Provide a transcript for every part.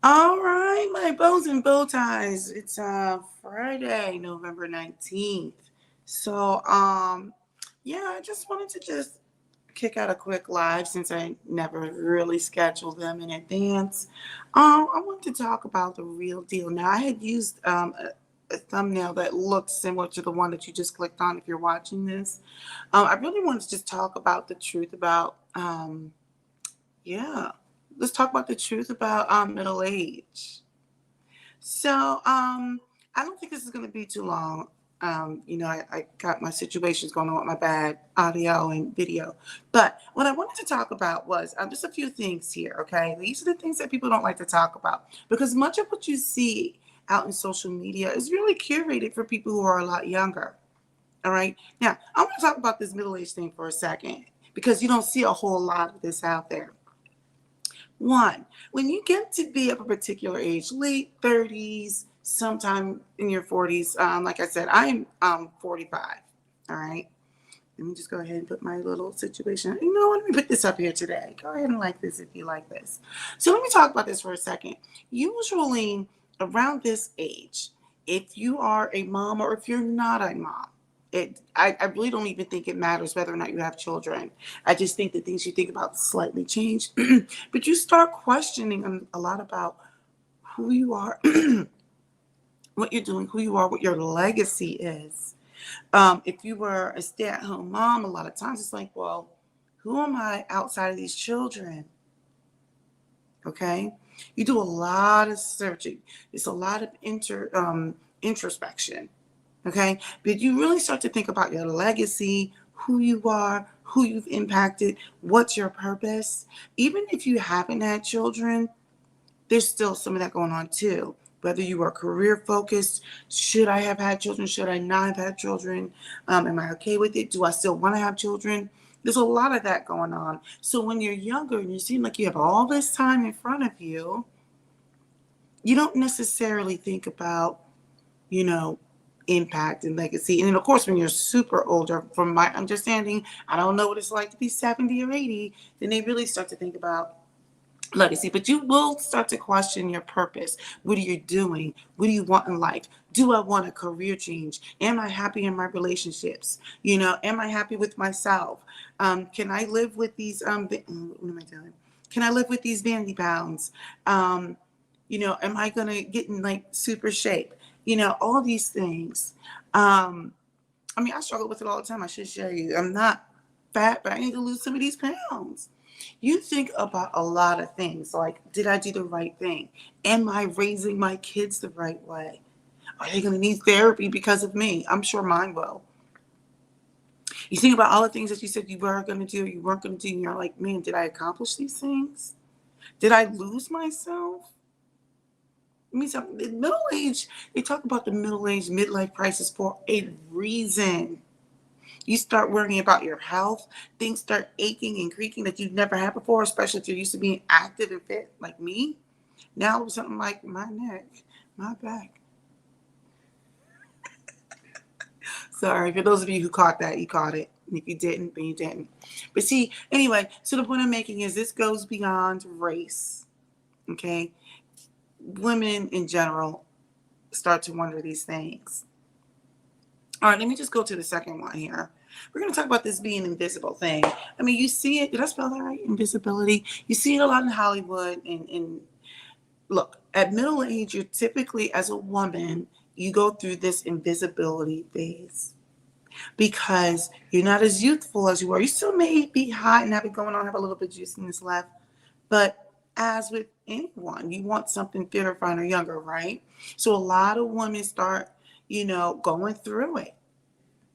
All right, my bows and bow ties. It's Friday, November 19th. So yeah, I just wanted to just kick out a quick live since I never really scheduled them in advance. I wanted to talk about the real deal. Now I had used a thumbnail that looks similar to the one that you just clicked on if you're watching this. I really wanted to just talk about the truth about yeah. Let's talk about the truth about middle age. So, I don't think this is going to be too long. I got my situations going on with my bad audio and video. But what I wanted to talk about was just a few things here, okay? These are the things that people don't like to talk about because much of what you see out in social media is really curated for people who are a lot younger, all right? Now, I want to talk about this middle age thing for a second because you don't see a whole lot of this out there. One, when you get to be of a particular age, late 30s, sometime in your 40s, like I said, I'm 45. All right. Let me just go ahead and put my little situation. You know what? Let me put this up here today. Go ahead and like this if you like this. So let me talk about this for a second. Usually around this age, if you are a mom or if you're not a mom, I really don't even think it matters whether or not you have children. I just think the things you think about slightly change. But you start questioning a lot about who you are, what you're doing, who you are, what your legacy is. If you were a stay-at-home mom, a lot of times it's like, well, who am I outside of these children? Okay, you do a lot of searching. It's a lot of introspection. Okay, but you really start to think about your legacy, who you are, who you've impacted, what's your purpose. Even if you haven't had children, there's still some of that going on too. Whether you are career focused, should I have had children? Should I not have had children? Am I okay with it? Do I still want to have children? There's a lot of that going on. So when you're younger and you seem like you have all this time in front of you, you don't necessarily think about, you know, impact and legacy. And then, of course, when you're super older, from my understanding, I don't know what it's like to be 70 or 80, then they really start to think about legacy. But you will start to question your purpose. What are you doing? What do you want in life? Do I want a career change? Am I happy in my relationships? Am I happy with myself? Can I live with these what am I doing? Can I live with these vanity pounds? Am I gonna get in like super shape? All these things. I struggle with it all the time. I should show you. I'm not fat, but I need to lose some of these pounds. You think about a lot of things like, did I do the right thing? Am I raising my kids the right way? Are they going to need therapy because of me? I'm sure mine will. You think about all the things that you said you were going to do, you weren't going to do, and you're like, man, did I accomplish these things? Did I lose myself? I mean, in middle age, they talk about the middle age midlife crisis for a reason. You start worrying about your health. Things start aching and creaking that you've never had before, especially if you're used to being active and fit like me. Now something like my neck, my back. Sorry, for those of you who caught that, you caught it. And if you didn't, then you didn't. But see, anyway, so the point I'm making is this goes beyond race. Okay? Women in general start to wonder these things. All right, let me just go to the second one here. We're going to talk about this being invisible thing. I mean, you see it. Did I spell that right? Invisibility. You see it a lot in Hollywood. And look, at middle age, you're typically, as a woman, you go through this invisibility phase because you're not as youthful as you were. You still may be hot and have it going on, have a little bit of juiciness left. But as with anyone, you want something fitter, finer, younger, right? So a lot of women start, going through it.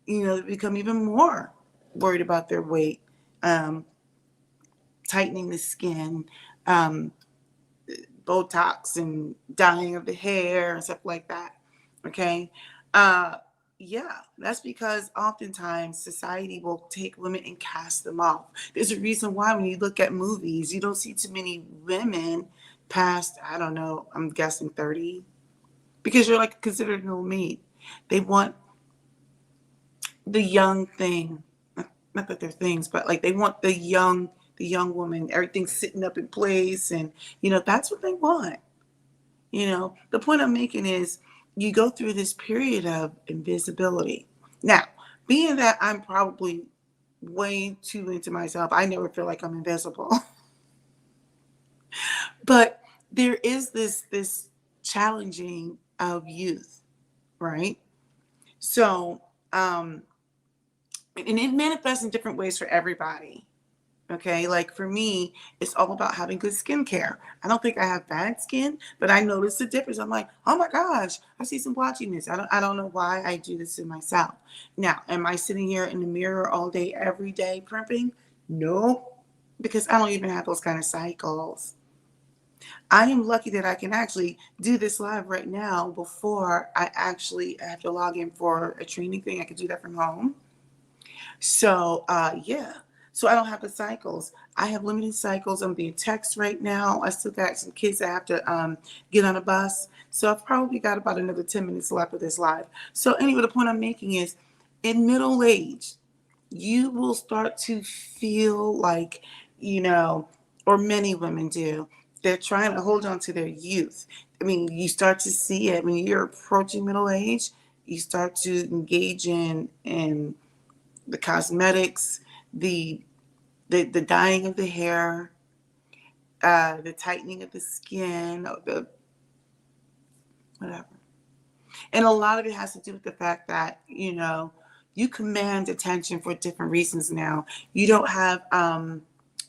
They become even more worried about their weight, tightening the skin, um, Botox and dyeing of the hair and stuff like that. Okay. Uh, yeah, that's because oftentimes society will take women and cast them off. There's a reason why when you look at movies, you don't see too many women past, I don't know, I'm guessing 30, because you're like considered no meat. They want the young thing. Not that they're things, but like they want the young woman, everything's sitting up in place, and that's what they want. The point I'm making is you go through this period of invisibility. Now, being that I'm probably way too into myself, I never feel like I'm invisible. But there is this challenging of youth, right? So, and it manifests in different ways for everybody. Okay, like for me, it's all about having good skincare. I don't think I have bad skin, but I notice the difference. I'm like, oh my gosh, I see some blotchiness. I don't know why I do this to myself. Now, am I sitting here in the mirror all day, every day, primping? No, because I don't even have those kind of cycles. I am lucky that I can actually do this live right now before I actually have to log in for a training thing. I could do that from home. So, yeah. So I don't have the cycles. I have limited cycles. I'm being text right now. I still got some kids that have to get on a bus. So I've probably got about another 10 minutes left of this live. So anyway, the point I'm making is in middle age, you will start to feel like, or many women do, they're trying to hold on to their youth. I mean, you start to see it when you're approaching middle age, you start to engage in the cosmetics, the the dyeing of the hair, the tightening of the skin, or the whatever. And a lot of it has to do with the fact that, you command attention for different reasons now. You don't have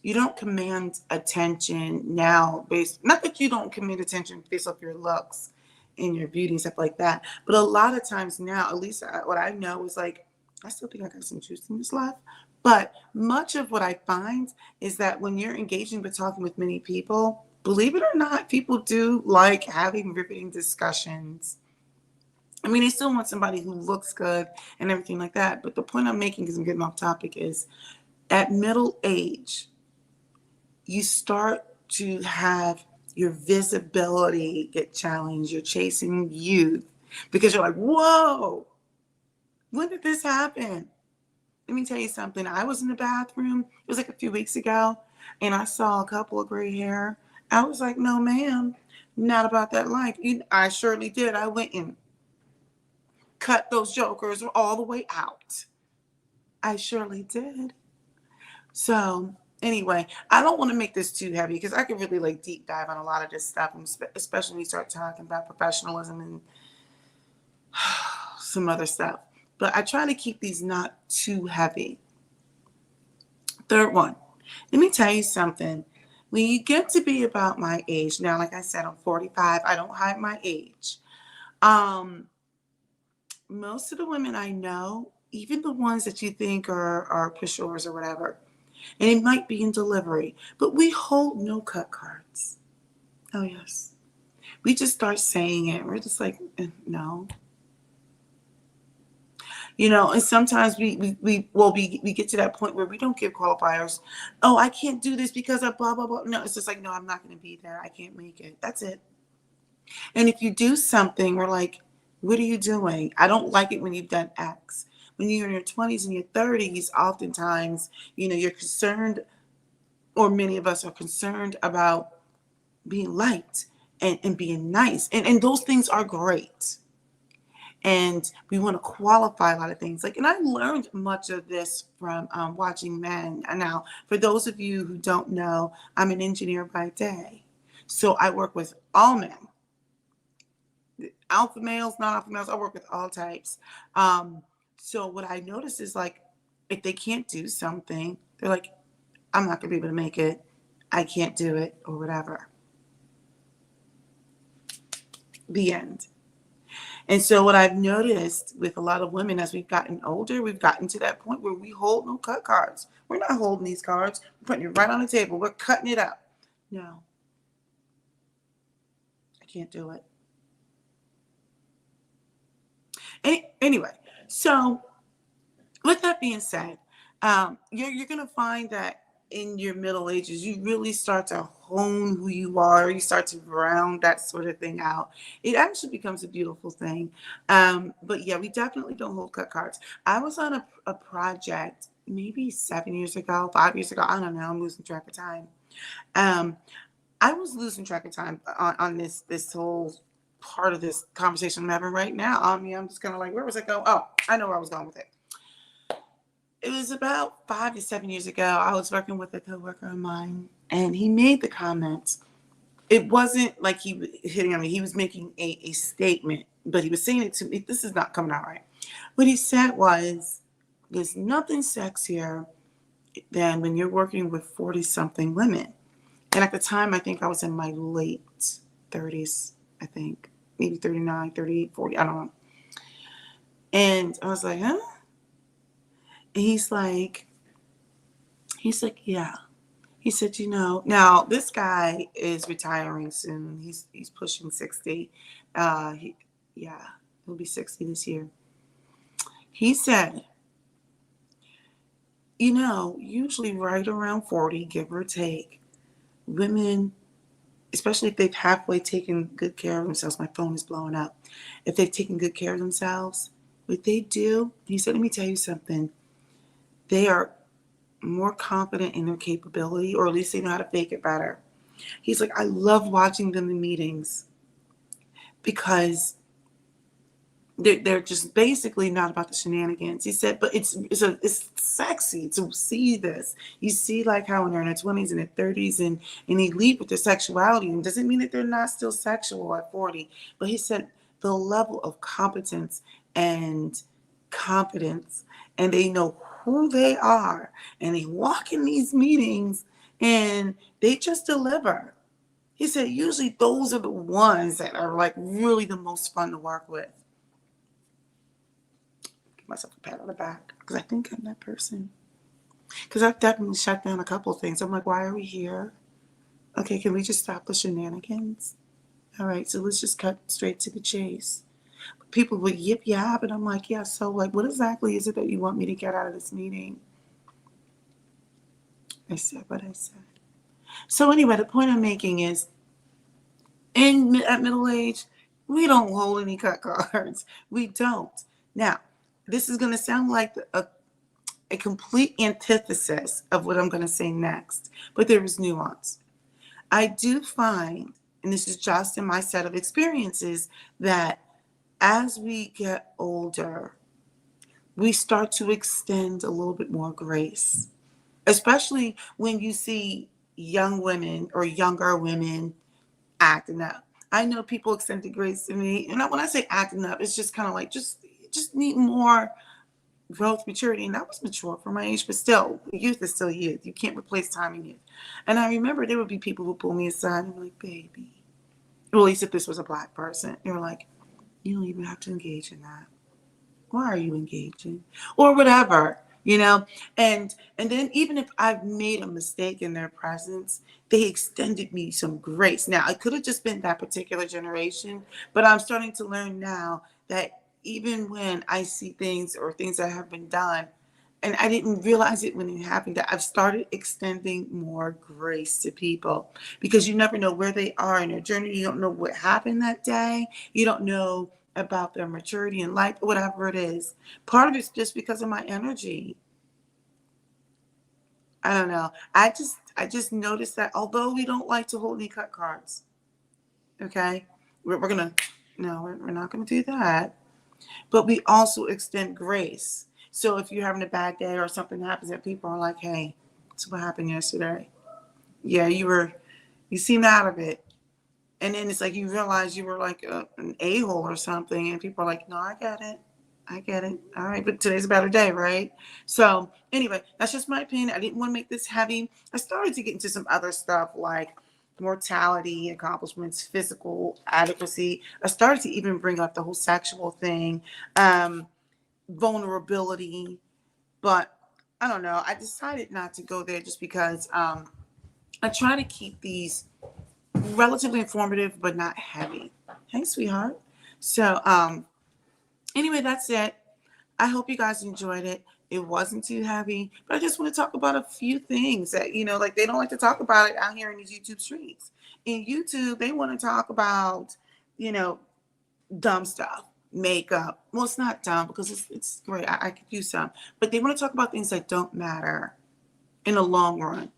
you don't command attention now based, not that you don't command attention based off your looks and your beauty and stuff like that, but a lot of times now, at least what I know is like, I still think I got some juice in this life. But much of what I find is that when you're engaging with talking with many people, believe it or not, people do like having riveting discussions. I mean, they still want somebody who looks good and everything like that. But the point I'm making, because I'm getting off topic, is at middle age, you start to have your visibility get challenged. You're chasing youth because you're like, whoa, when did this happen? Let me tell you something. I was in the bathroom, it was like a few weeks ago, and I saw a couple of gray hair. I was like, no, ma'am, not about that life. I surely did. I went and cut those jokers all the way out. I surely did. So anyway, I don't want to make this too heavy because I could really like deep dive on a lot of this stuff, and especially when you start talking about professionalism and some other stuff. But I try to keep these not too heavy. Third one, let me tell you something. When you get to be about my age, now, like I said, I'm 45. I don't hide my age. Um, Most of the women I know, even the ones that you think are pushovers or whatever, and it might be in delivery, but we hold no cut cards. Oh, yes. We just start saying it. We're just like, no. And sometimes we get to that point where we don't give qualifiers. Oh, I can't do this because of blah, blah, blah. No, it's just like, no, I'm not going to be there. I can't make it. That's it. And if you do something, we're like, what are you doing? I don't like it when you've done X. When you're in your 20s and your 30s, oftentimes, you're concerned, or many of us are concerned about being liked and being nice. And those things are great. And we want to qualify a lot of things. And I learned much of this from watching men. And now, for those of you who don't know, I'm an engineer by day. So I work with all men, alpha males, non-alpha males. I work with all types. So what I notice is like, if they can't do something, they're like, I'm not going to be able to make it. I can't do it, or whatever. The end. And so what I've noticed with a lot of women as we've gotten older, we've gotten to that point where we hold no cut cards. We're not holding these cards. We're putting it right on the table. We're cutting it up. No, I can't do it. Anyway, so with that being said, you're going to find that in your middle ages, you really start to hone who you are. You start to round that sort of thing out. It actually becomes a beautiful thing. But yeah, we definitely don't hold cut cards. I was on a project maybe 7 years ago, 5 years ago. I don't know. I'm losing track of time. Um, I was losing track of time on this whole part of this conversation I'm having right now. I mean, I'm just kind of like, where was I going? Oh, I know where I was going with it. It was about 5 to 7 years ago. I was working with a coworker of mine, and he made the comment. It wasn't like he was hitting on me. He was making a statement, but he was saying it to me. This is not coming out right. What he said was, there's nothing sexier than when you're working with 40 something women. And at the time, I think I was in my late 30s, I think, maybe 39, 38, 40, I don't know. And I was like, huh? And yeah. He said, now this guy is retiring soon. He's pushing 60. Yeah, he'll be 60 this year. He said, usually right around 40, give or take, women, especially if they've halfway taken good care of themselves, my phone is blowing up. If they've taken good care of themselves, what they do, he said, let me tell you something. They are more confident in their capability, or at least they know how to fake it better. He's like, I love watching them in meetings because they're just basically not about the shenanigans. He said, but it's sexy to see this. You see, like, how when they're in their 20s and their 30s and they lead with their sexuality, and doesn't mean that they're not still sexual at 40. But he said the level of competence and confidence, and they know who they are, and they walk in these meetings and they just deliver. He said usually those are the ones that are like really the most fun to work with. Give myself a pat on the back because I think I'm that person. Because I've definitely shut down a couple of things. I'm like, why are we here? Okay, can we just stop the shenanigans? All right, so let's just cut straight to the chase. People would yip yap, and I'm like, yeah, so like, what exactly is it that you want me to get out of this meeting? I said what I said. So anyway, the point I'm making is, at middle age, we don't hold any cut cards. We don't. Now, this is going to sound like a complete antithesis of what I'm going to say next, but there is nuance. I do find, and this is just in my set of experiences, that as we get older, we start to extend a little bit more grace, especially when you see young women or younger women acting up. I know people extended grace to me, and when I say acting up, it's just kind of like just need more growth, maturity, and I was mature for my age, but still, youth is still youth. You can't replace time in youth. And I remember there would be people who pull me aside and be like, "Baby," well, at least if this was a Black person, they were like, "You don't even have to engage in that. Why are you engaging?" Or whatever, and then even if I've made a mistake in their presence, they extended me some grace. Now, it could have just been that particular generation, but I'm starting to learn now that even when I see things or things that have been done and I didn't realize it when it happened, that I've started extending more grace to people, because you never know where they are in their journey. You don't know what happened that day. You don't know about their maturity in life, whatever it is. Part of it's just because of my energy. I don't know. I just noticed that although we don't like to hold any cut cards, okay, we're gonna no, we're not gonna do that. But we also extend grace. So if you're having a bad day or something happens that people are like, "Hey, so what happened yesterday? Yeah, you seemed out of it." And then it's like you realize you were like an a-hole or something, and people are like, "No, I get it. I get it. All right, but today's a better day, right?" So anyway, that's just my opinion. I didn't want to make this heavy. I started to get into some other stuff like mortality, accomplishments, physical adequacy. I started to even bring up the whole sexual thing, vulnerability, but I don't know. I decided not to go there just because I try to keep these relatively informative but not heavy. Hey, sweetheart. So anyway, that's it. I hope you guys enjoyed it. It wasn't too heavy, but I just want to talk about a few things that, like they don't like to talk about it out here in these YouTube streets. In YouTube, they want to talk about, you know, dumb stuff, makeup. Well, it's not dumb because it's great. I could use some, but they want to talk about things that don't matter in the long run.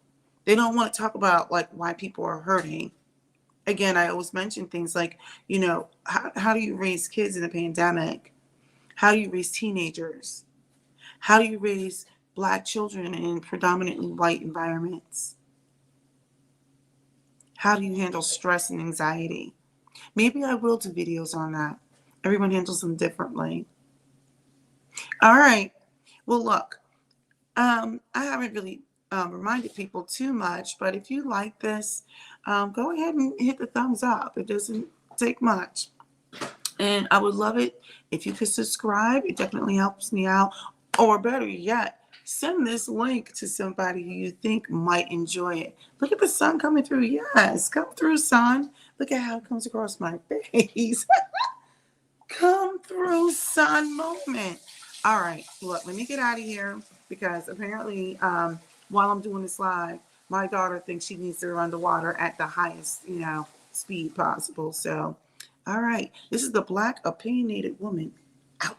They don't want to talk about like why people are hurting. Again, I always mention things like, how do you raise kids in a pandemic? How do you raise teenagers? How do you raise Black children in predominantly white environments? How do you handle stress and anxiety? Maybe I will do videos on that. Everyone handles them differently. All right. Well, look, I haven't really reminded people too much, but if you like this, go ahead and hit the thumbs up. It doesn't take much. And I would love it if you could subscribe. It definitely helps me out. Or better yet, send this link to somebody who you think might enjoy it. Look at the sun coming through. Yes, come through, sun. Look at how it comes across my face. Come through, sun moment. All right, look, let me get out of here because apparently, while I'm doing this live, my daughter thinks she needs to run underwater at the highest, speed possible. So, all right, this is the Black Opinionated Woman out.